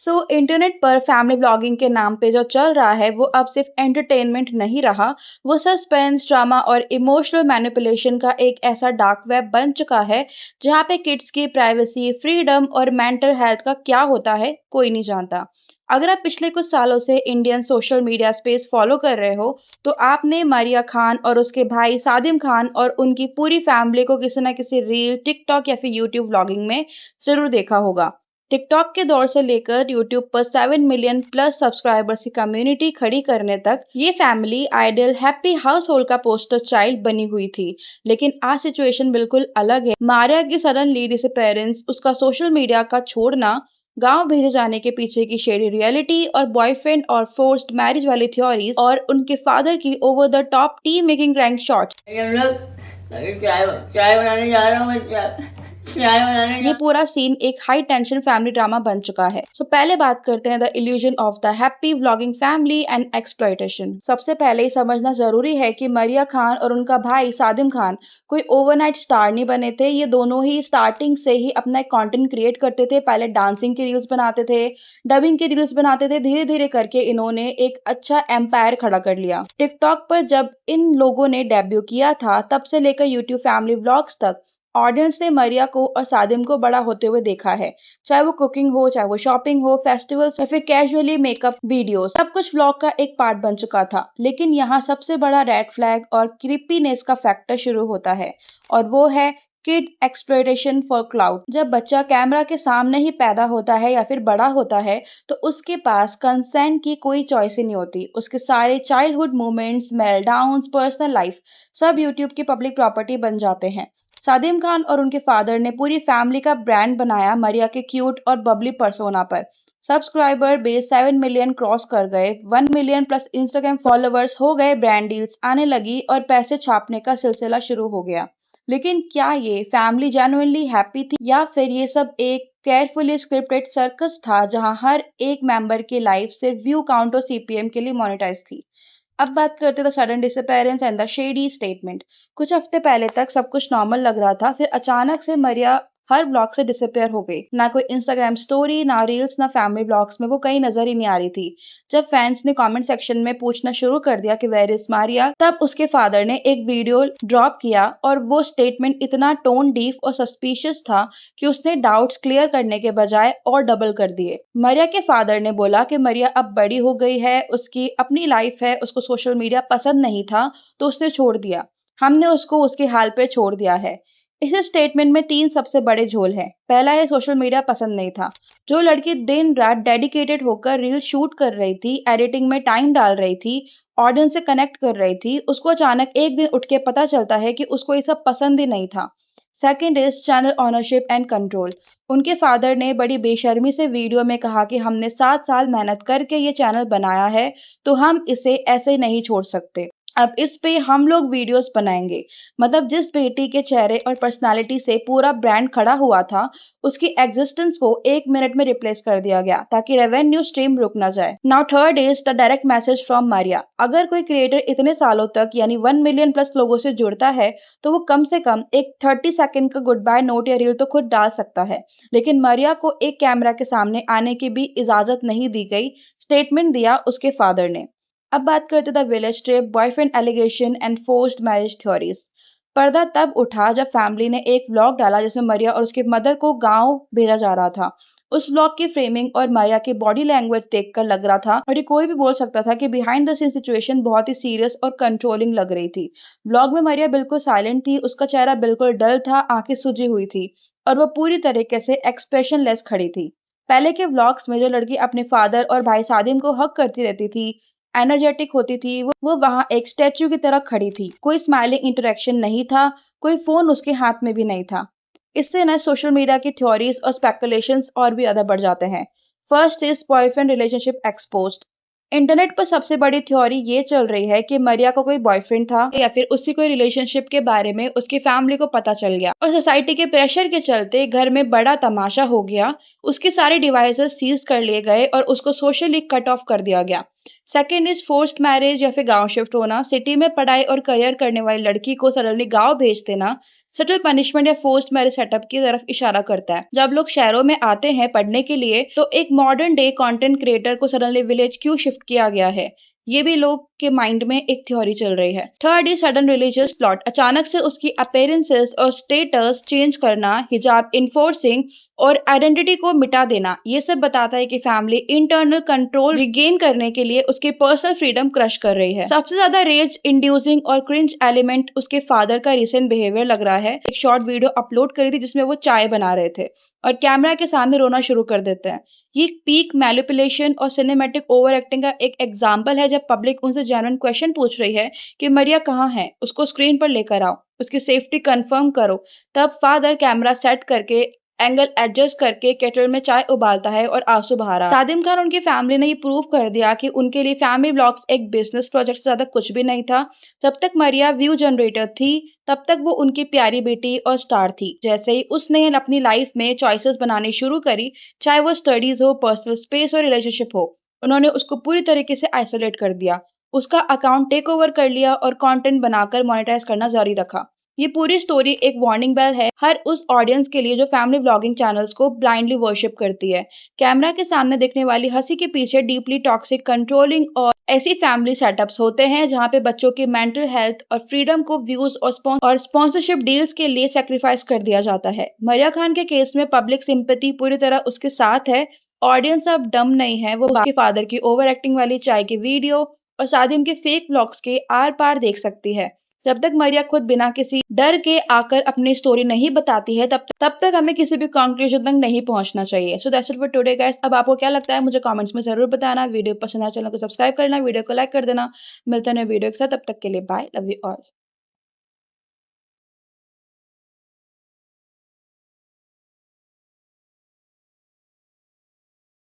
Internet पर family blogging के नाम पे जो चल रहा है वो अब सिर्फ एंटरटेनमेंट नहीं रहा। वो सस्पेंस ड्रामा और इमोशनल मैनिपुलेशन का एक ऐसा डार्क वेब बन चुका है जहाँ पे किड्स की प्राइवेसी, फ्रीडम और मेंटल हेल्थ का क्या होता है कोई नहीं जानता। अगर आप पिछले कुछ सालों से Indian social media space follow कर रहे हो तो आपने मारिया खान और उसके भाई सादिम खान और उनकी पूरी फैमिली को किसी ना किसी रील, टिकटॉक या फिर यूट्यूब व्लॉगिंग में जरूर देखा होगा। टिकटॉक के दौर से लेकर यूट्यूब पर 7 मिलियन प्लस सब्सक्राइबर्स की कम्युनिटी खड़ी करने तक ये family ideal happy house hold का पोस्टर चाइल्ड बनी हुई थी। लेकिन आज सिचुएशन बिल्कुल अलग है। मारिया की सडन डिसअपीयरेंस, उसका सोशल मीडिया का छोड़ना, गांव भेजे जाने के पीछे की शेडी रियलिटी और बॉयफ्रेंड और फोर्स्ड मैरिज वाली थ्योरीज और उनके फादर की over the top T making rank shots, हम लोग चाय चाय बनाने जा रहा हूँ मैं चाय बनाने ये पूरा सीन एक हाई टेंशन फैमिली ड्रामा बन चुका है। पहले बात करते हैं the illusion of the happy vlogging family and exploitation. सबसे पहले ही समझना जरूरी है कि मरिया खान और उनका भाई सादिम खान कोई ओवरनाइट स्टार नहीं बने थे। ये दोनों ही स्टार्टिंग से ही अपना एक कंटेंट क्रिएट करते थे। पहले डांसिंग की रील्स बनाते थे, डबिंग की रील्स बनाते थे। धीरे धीरे करके इन्होंने एक अच्छा एम्पायर खड़ा कर लिया। टिकटॉक पर जब इन लोगों ने डेब्यू किया था तब से लेकर यूट्यूब फैमिली व्लॉग्स तक ऑडियंस ने मरिया को और सादिम को बड़ा होते हुए देखा है। चाहे वो कुकिंग हो, चाहे वो शॉपिंग हो, फेस्टिवल्स या फिर कैजुअली मेकअप वीडियो, सब कुछ व्लॉग का एक पार्ट बन चुका था। लेकिन यहाँ सबसे बड़ा रेड फ्लैग और क्रीपीनेस का फैक्टर शुरू होता है और वो है किड एक्सप्लॉयटेशन फॉर क्लाउड। जब बच्चा कैमरा के सामने ही पैदा होता है या फिर बड़ा होता है तो उसके पास कंसेंट की कोई चॉइस ही नहीं होती। उसके सारे चाइल्डहुड मोमेंट्स, मेलडाउन्स, पर्सनल लाइफ सब यूट्यूब की पब्लिक प्रॉपर्टी बन जाते हैं। सादिम खान और उनके फादर ने पूरी फैमिली का ब्रांड बनाया मरिया के क्यूट और बबली पर्सोना पर। सब्सक्राइबर बेस 7 मिलियन क्रॉस कर गए, 1 मिलियन प्लस इंस्टाग्राम फॉलोवर्स हो गए, ब्रांड डील्स आने लगी और पैसे छापने का सिलसिला शुरू हो गया। लेकिन क्या ये फैमिली जेन्युइनली हैप्पी थी या फिर ये सब एक केयरफुली स्क्रिप्टेड सर्कस था जहां हर एक मेंबर की लाइफ सिर्फ व्यू काउंट और सीपीएम के लिए मोनेटाइज थी? अब बात करते the sudden disappearance and the shady statement. कुछ हफ्ते पहले तक सब कुछ नॉर्मल लग रहा था, फिर अचानक से मरिया हर ब्लॉग से डिसअपीयर हो गई। ना कोई इंस्टाग्राम स्टोरी, ना रील्स, ना फैमिली ब्लॉग्स में वो कहीं नजर ही नहीं आ रही थी। जब फैंस ने कमेंट सेक्शन में पूछना शुरू कर दिया कि वेयर इज मारिया, तब उसके फादर ने एक वीडियो ड्रॉप किया और वो स्टेटमेंट इतना टोन डीफ और सस्पिशियस था कि उसने डाउट्स क्लियर करने के बजाय और डबल कर दिए। मरिया के फादर ने बोला कि मरिया अब बड़ी हो गई है, उसकी अपनी लाइफ है, उसको सोशल मीडिया पसंद नहीं था तो उसने छोड़ दिया। हमने उसको उसके हाल पे छोड़ दिया है। इस स्टेटमेंट में 3 सबसे बड़े झोल हैं। पहला है सोशल मीडिया पसंद नहीं था। जो लड़की दिन रात डेडिकेटेड होकर रील शूट कर रही थी, एडिटिंग में टाइम डाल रही थी, ऑडियंस से कनेक्ट कर रही थी, उसको अचानक एक दिन उठ के पता चलता है कि उसको ये सब पसंद ही नहीं था। Second is channel ownership and control. उनके फादर ने बड़ी बेशर्मी से वीडियो में कहा कि हमने 7 साल मेहनत करके ये चैनल बनाया है तो हम इसे ऐसे नहीं छोड़ सकते। अब इस पे हम लोग वीडियोस बनाएंगे। मतलब जिस बेटी के चेहरे और पर्सनालिटी से पूरा ब्रांड खड़ा हुआ था, उसकी एग्जिस्टेंस को 1 मिनट में रिप्लेस कर दिया गया ताकि रेवेन्यू स्ट्रीम रुक ना जाए। Now third is the direct message from Maria. अगर कोई क्रिएटर इतने सालों तक यानी 1 मिलियन प्लस लोगों से जुड़ता है तो वो कम से कम एक 30 सेकंड का गुड बाय नोट या रील तो खुद डाल सकता है। लेकिन मारिया को एक कैमरा के सामने आने की भी इजाजत नहीं दी गई। स्टेटमेंट दिया उसके फादर ने। अब बात करते the village trip, boyfriend allegation and forced marriage theories. पर्दा तब उठा जब फैमिली ने एक व्लॉग डाला जिसमें मरिया और उसके मदर को गांव भेजा जा रहा था। उस व्लॉग की फ्रेमिंग और मरिया की बॉडी लैंग्वेज देखकर लग रहा था और ये कोई भी बोल सकता था कि बिहाइंड द सीन सिचुएशन बहुत ही सीरियस और कंट्रोलिंग लग रही थी। व्लॉग में मरिया बिल्कुल साइलेंट थी, उसका चेहरा बिल्कुल डल था, आंखें सूजी हुई थी और वो पूरी तरीके से एक्सप्रेशनलेस खड़ी थी। पहले के व्लॉग्स में जो लड़की अपने फादर और भाई सादिम को हक करती रहती थी, एनर्जेटिक होती थी, वो वहां एक स्टैच्यू की तरह खड़ी थी। कोई स्माइलिंग इंटरेक्शन नहीं था, कोई फोन उसके हाथ में भी नहीं था। इससे ना सोशल मीडिया की थ्योरीज और स्पेकुलेशंस और भी ज्यादा बढ़ जाते हैं। First is boyfriend relationship exposed. Internet पर सबसे बड़ी थ्योरी ये चल रही है कि मरिया को कोई बॉयफ्रेंड था या फिर उसकी कोई रिलेशनशिप के बारे में उसकी फैमिली को पता चल गया और सोसाइटी के प्रेशर के चलते घर में बड़ा तमाशा हो गया। उसके सारे डिवाइसेस सीज कर लिए गए और उसको सोशली कट ऑफ कर दिया गया। सेकेंड इज फोर्स्ड मैरिज या फिर गांव शिफ्ट होना। सिटी में पढ़ाई और करियर करने वाली लड़की को सडनली गांव भेज देना सटल पनिशमेंट या फोर्स्ड मैरिज सेटअप की तरफ इशारा करता है। जब लोग शहरों में आते हैं पढ़ने के लिए तो एक मॉडर्न डे कंटेंट क्रिएटर को सडनली विलेज क्यों शिफ्ट किया गया है, ये भी लोग के माइंड में एक थ्योरी चल रही है। Third is sudden religious plot, अचानक से उसकी अपीयरेंसेस और स्टेटस चेंज करना, हिजाब इन्फोर्सिंग और आइडेंटिटी को मिटा देना, ये सब बताता है कि फैमिली इंटरनल कंट्रोल रिगेन करने के लिए उसकी पर्सनल फ्रीडम क्रश कर रही है। सबसे ज्यादा रेज इंड्यूसिंग और क्रिंज एलिमेंट उसके फादर का रिसेंट बिहेवियर लग रहा है। एक शॉर्ट वीडियो अपलोड करी थी जिसमें वो चाय बना रहे थे और कैमरा के सामने रोना शुरू कर देते हैं। ये पीक मैनिपुलेशन और सिनेमैटिक ओवर एक्टिंग का एक एग्जाम्पल है। जब पब्लिक उनसे जेन्युइन क्वेश्चन पूछ रही है कि मरिया कहाँ है, उसको स्क्रीन पर लेकर आओ, उसकी सेफ्टी कंफर्म करो, तब फादर कैमरा सेट करके एंगल एडजस्ट करके केटल में चाय उबालता है और आंसू बहा रहा है। सादिम खान और उनकी फैमिली ने ये प्रूव कर दिया कि उनके लिए फैमिली व्लॉग्स एक बिजनेस प्रोजेक्ट से ज्यादा कुछ भी नहीं था। जब तक मरिया व्यू जनरेटर थी तब तक वो उनकी प्यारी बेटी और स्टार थी। जैसे ही उसने अपनी लाइफ में चॉइसेस बनानी शुरू करी, चाहे वो स्टडीज हो, पर्सनल स्पेस हो, रिलेशनशिप हो, उन्होंने उसको पूरी तरीके से आइसोलेट कर दिया, उसका अकाउंट टेक ओवर कर लिया और कंटेंट बनाकर मोनेटाइज करना जारी रखा। ये पूरी स्टोरी एक वार्निंग बेल है हर उस ऑडियंस के लिए जो फैमिली व्लॉगिंग चैनल्स को ब्लाइंडली वर्शिप करती है। कैमरा के सामने दिखने वाली हंसी के पीछे डीपली टॉक्सिक, कंट्रोलिंग और ऐसी फैमिली सेटअप्स होते हैं जहां पे बच्चों की मेंटल हेल्थ और फ्रीडम को व्यूज और स्पॉन्सरशिप डील्स के लिए सेक्रीफाइस कर दिया जाता है। मरिया खान के केस में पब्लिक सिंपैथी पूरी तरह उसके साथ है। ऑडियंस अब डम नहीं है, वो उसके फादर की ओवर एक्टिंग वाली चाय की वीडियो और सादिम के फेक व्लॉग्स के आर पार देख सकती है। जब तक मरिया खुद बिना किसी डर के आकर अपनी स्टोरी नहीं बताती है तब तक हमें किसी भी कंक्लूजन तक नहीं पहुंचना चाहिए। So that's it for today guys. अब आपको क्या लगता है मुझे कमेंट्स में जरूर बताना। वीडियो पसंद आए चैनल को सब्सक्राइब करना, वीडियो को लाइक कर देना। मिलते हैं वीडियो के साथ, तब तक के लिए बाय, लव यू ऑल।